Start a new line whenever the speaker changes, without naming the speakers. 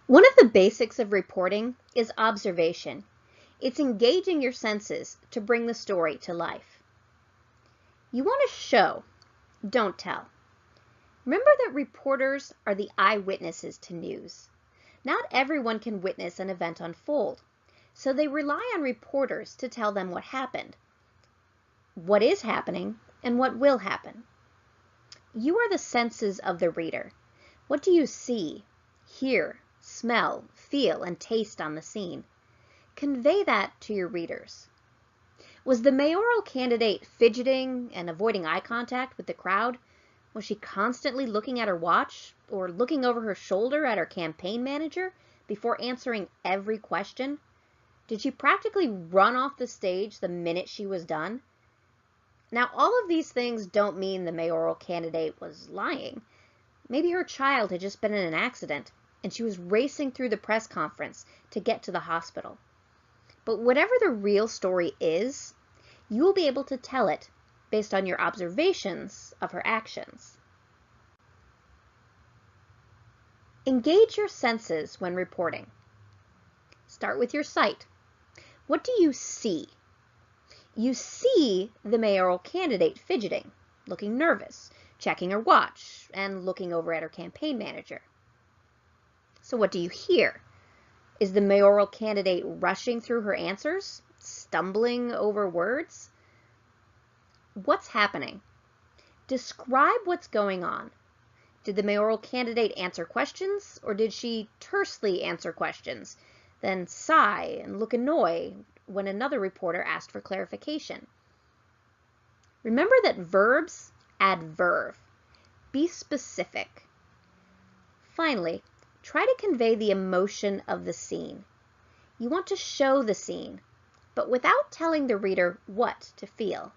One of the basics of reporting is observation. It's engaging your senses to bring the story to life. You want to show, don't tell. Remember that reporters are the eyewitnesses to news. Not everyone can witness an event unfold, so they rely on reporters to tell them what happened, what is happening, and what will happen. You are the senses of the reader. What do you see, hear, smell, feel, and taste on the scene? Convey that to your readers. Was the mayoral candidate fidgeting and avoiding eye contact with the crowd? Was she constantly looking at her watch or looking over her shoulder at her campaign manager before answering every question? Did she practically run off the stage the minute she was done? Now, all of these things don't mean the mayoral candidate was lying. Maybe her child had just been in an accident and she was racing through the press conference to get to the hospital. But whatever the real story is, you will be able to tell it based on your observations of her actions. Engage your senses when reporting. Start with your sight. What do you see? You see the mayoral candidate fidgeting, looking nervous, checking her watch, and looking over at her campaign manager. So what do you hear? Is the mayoral candidate rushing through her answers, stumbling over words? What's happening? Describe what's going on. Did the mayoral candidate answer questions, or did she tersely answer questions, then sigh and look annoyed when another reporter asked for clarification? Remember that verbs add verve. Be specific. Finally, try to convey the emotion of the scene. You want to show the scene, but without telling the reader what to feel.